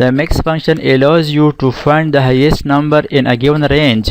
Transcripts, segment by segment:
The max function allows you to find the highest number in a given range۔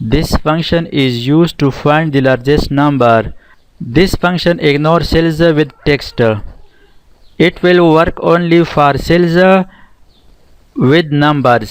This function is used to find the largest number۔ This function ignores cells with text۔ It will work only for cells with numbers۔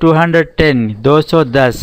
210 210۔